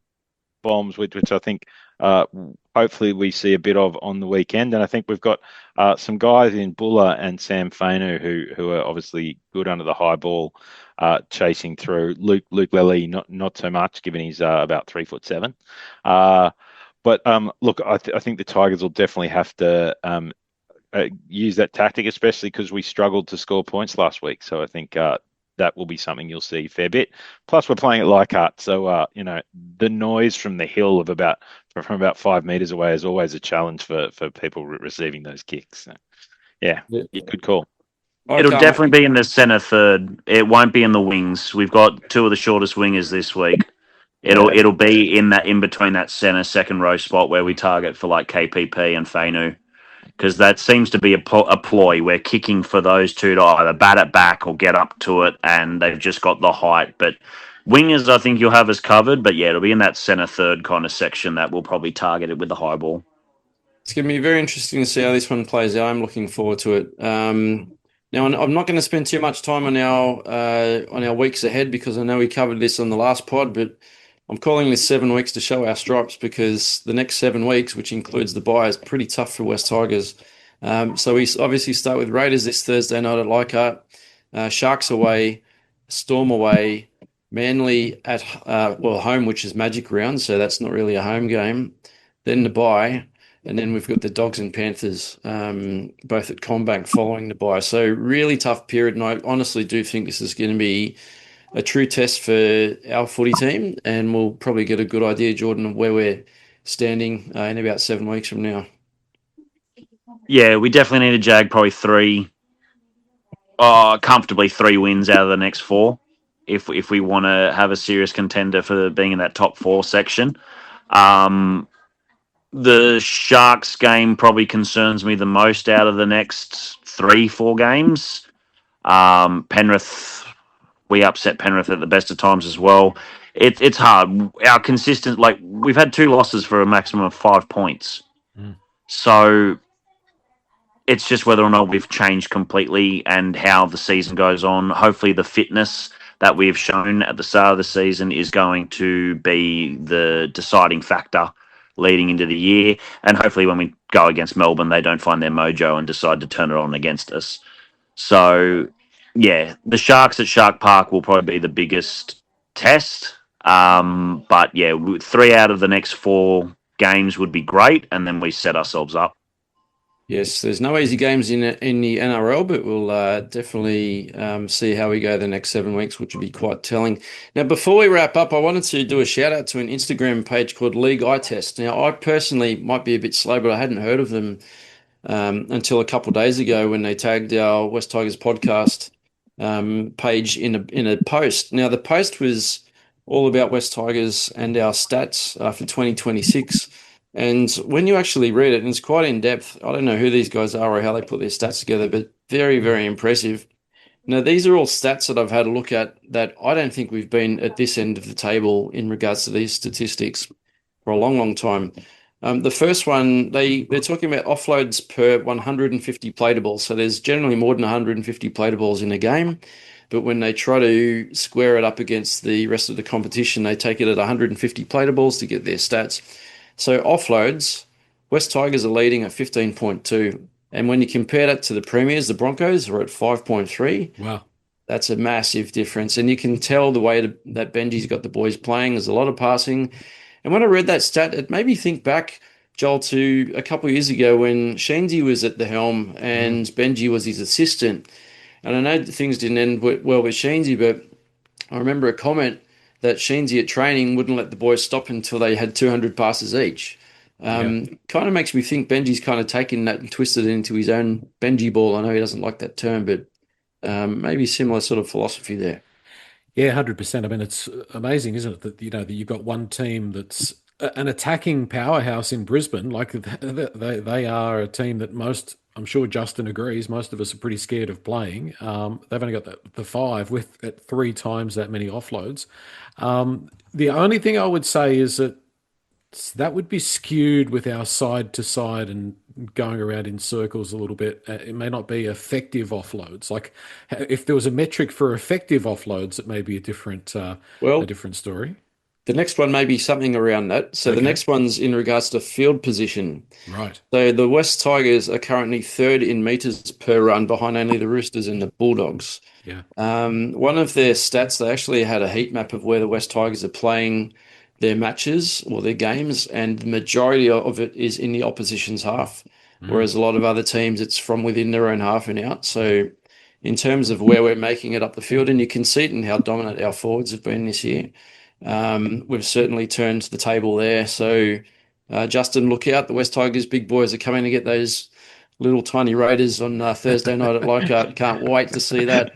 bombs, which I think hopefully we see a bit of on the weekend. And I think we've got some guys in Buller and Sam Fainu who are obviously good under the high ball, chasing through. Luke Lely, not so much, given he's about 3'7". But look, I think the Tigers will definitely have to use that tactic, especially because we struggled to score points last week. So I think that will be something you'll see a fair bit. Plus, we're playing at Leichhardt, so the noise from the hill from about 5 meters away is always a challenge for people receiving those kicks. So, yeah, good call. It'll definitely be in the centre third. It won't be in the wings. We've got two of the shortest wingers this week. It'll be in between that centre second row spot where we target for like KPP and Fainu, because that seems to be a ploy. We're kicking for those two to either bat it back or get up to it, and they've just got the height. But wingers, I think you'll have us covered. But yeah, it'll be in that centre third kind of section that we'll probably target it with the high ball. It's going to be very interesting to see how this one plays out. I'm looking forward to it. Now, I'm not going to spend too much time on our weeks ahead, because I know we covered this on the last pod, but I'm calling this 7 weeks to show our stripes, because the next 7 weeks, which includes the bye, is pretty tough for West Tigers. So we obviously start with Raiders this Thursday night at Leichhardt, Sharks away, Storm away, Manly at home, which is Magic Round, so that's not really a home game. Then the bye. And then we've got the Dogs and Panthers, both at CommBank following the bye. So really tough period. And I honestly do think this is going to be a true test for our footy team. And we'll probably get a good idea, Jordan, of where we're standing in about 7 weeks from now. Yeah, we definitely need to jag probably comfortably 3 wins out of the next 4 if we want to have a serious contender for being in that top 4 section. The Sharks game probably concerns me the most out of the next 3-4 games. Penrith, we upset Penrith at the best of times as well. It's hard. Our consistent, we've had 2 losses for a maximum of 5 points. So it's just whether or not we've changed completely and how the season goes on. Hopefully the fitness that we've shown at the start of the season is going to be the deciding factor leading into the year. And hopefully when we go against Melbourne, they don't find their mojo and decide to turn it on against us. So, yeah, the Sharks at Shark Park will probably be the biggest test. But, yeah, 3 out of the next 4 games would be great, and then we set ourselves up. Yes, there's no easy games in the NRL, but we'll definitely see how we go the next 7 weeks, which will be quite telling. Now, before we wrap up, I wanted to do a shout out to an Instagram page called League Eye Test. Now, I personally might be a bit slow, but I hadn't heard of them until a couple of days ago when they tagged our West Tigers podcast page in a post. Now, the post was all about West Tigers and our stats for 2026. And when you actually read it, and it's quite in depth, I don't know who these guys are or how they put their stats together, but very, very impressive. Now, these are all stats that I've had a look at that I don't think we've been at this end of the table in regards to these statistics for a long, long time. The first one, they're talking about offloads per 150 platables. So there's generally more than 150 platables in a game. But when they try to square it up against the rest of the competition, they take it at 150 platables to get their stats. So offloads, West Tigers are leading at 15.2. And when you compare that to the Premiers, the Broncos are at 5.3. Wow. That's a massive difference. And you can tell the way that Benji's got the boys playing. There's a lot of passing. And when I read that stat, it made me think back, Joel, to a couple of years ago when Sheensy was at the helm and Benji was his assistant. And I know things didn't end well with Sheensy, but I remember a comment that Sheensy at training wouldn't let the boys stop until they had 200 passes each. Kind of makes me think Benji's kind of taken that and twisted it into his own Benji ball. I know he doesn't like that term, but maybe similar sort of philosophy there. Yeah, 100%. I mean, it's amazing, isn't it, that that you've got one team that's an attacking powerhouse in Brisbane. Like they are a team that I'm sure Justin agrees, most of us are pretty scared of playing. They've only got the 5 with at 3 times that many offloads. The only thing I would say is that would be skewed with our side to side and going around in circles a little bit. It may not be effective offloads. Like if there was a metric for effective offloads, it may be a different story. The next one may be something around that. So the next one's in regards to field position. Right. So the West Tigers are currently 3rd in meters per run, behind only the Roosters and the Bulldogs. Yeah. One of their stats, they actually had a heat map of where the West Tigers are playing their matches or their games, and the majority of it is in the opposition's half, whereas a lot of other teams, it's from within their own half and out. So in terms of where we're making it up the field, and you can see it in how dominant our forwards have been this year, we've certainly turned the table there. So Justin, look out. The West Tigers big boys are coming to get those little tiny Raiders on Thursday night at Leichhardt. Can't wait to see that.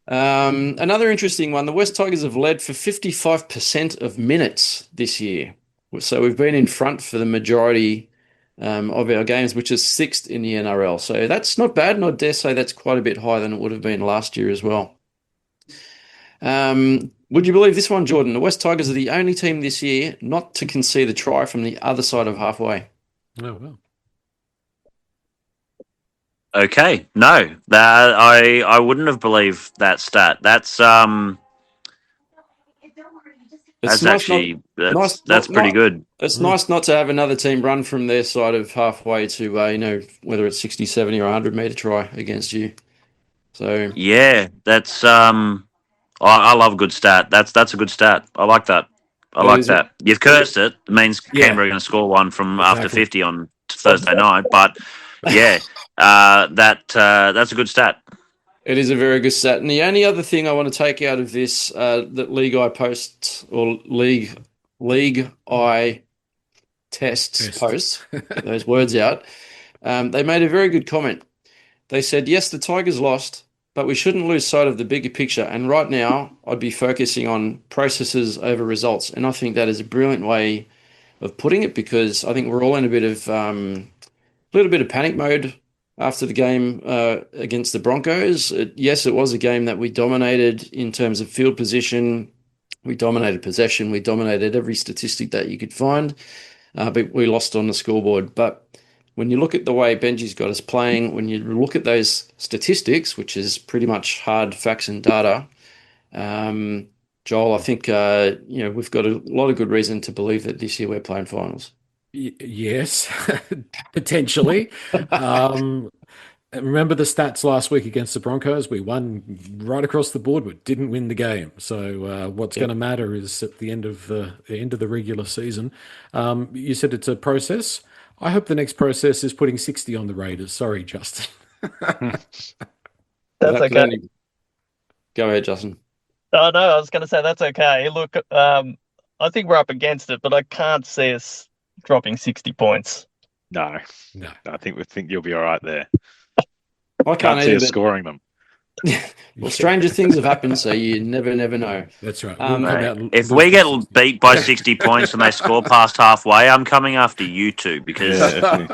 Another interesting one, the West Tigers have led for 55% of minutes this year. So we've been in front for the majority of our games, which is 6th in the NRL. So that's not bad, and I dare say that's quite a bit higher than it would have been last year as well. Would you believe this one, Jordan? The West Tigers are the only team this year not to concede a try from the other side of halfway. Oh, well. Okay, no, that I wouldn't have believed that stat. That's It's that's nice actually not- that's pretty good. It's nice not to have another team run from their side of halfway to, whether it's 60, 70 or 100 metre try against you. So Yeah, that's I love a good stat. That's a good stat. I like that. I It like is- that. You've cursed it. It means Yeah. Canberra are going to score one from after Exactly. 50 on Thursday night. But yeah, that's a good stat. It is a very good stat. And the only other thing I want to take out of this that League Eye posts, or League Eye tests posts, get those words out, they made a very good comment. They said, yes, the Tigers lost, but we shouldn't lose sight of the bigger picture. And right now, I'd be focusing on processes over results. And I think that is a brilliant way of putting it, because I think we're all in a little bit of panic mode after the game against the Broncos. Yes, it was a game that we dominated in terms of field position. We dominated possession. We dominated every statistic that you could find, but we lost on the scoreboard. But when you look at the way Benji's got us playing, when you look at those statistics, which is pretty much hard facts and data, Joel, I think we've got a lot of good reason to believe that this year we're playing finals. Yes, potentially. Remember the stats last week against the Broncos? We won right across the board, but didn't win the game. So what's going to matter is at the end of the regular season. You said it's a process. I hope the next process is putting 60 on the Raiders. Sorry, Justin. That's okay. Go ahead, Justin. Oh, no, I was going to say that's okay. Look, I think we're up against it, but I can't see us dropping 60 points. No. I think you'll be all right there. I Can't see us scoring them. Well, stranger things have happened, so you never know. That's right. If we get beat by 60 points and they score past halfway, I'm coming after you two, because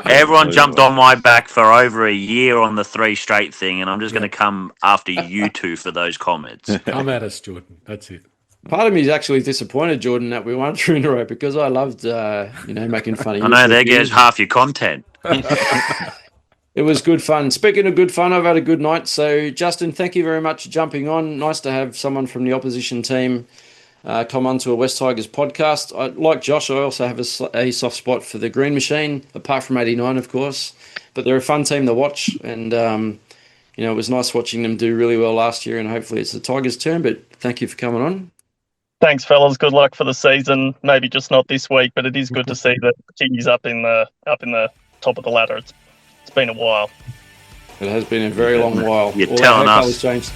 everyone jumped on my back for over a year on the 3 straight thing, and I'm just going to come after you two for those comments. Come at us, Jordan. That's it. Part of me is actually disappointed, Jordan, that we won 3 in a row, because I loved, making fun of you. I know there goes half your content. It was good fun. Speaking of good fun, I've had a good night. So, Justin, thank you very much for jumping on. Nice to have someone from the opposition team come on to a West Tigers podcast. Like Josh, I also have a soft spot for the Green Machine, apart from 89, of course. But they're a fun team to watch, and it was nice watching them do really well last year, and hopefully it's the Tigers' turn. But thank you for coming on. Thanks, fellas. Good luck for the season. Maybe just not this week, but it is good to see the Kiddies up in the top of the ladder. It's been a while. It has been a very long while. You're telling us. James.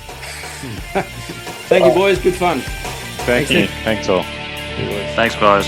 Thank you, boys. Good fun. Thank you. Thanks all. Thanks, guys.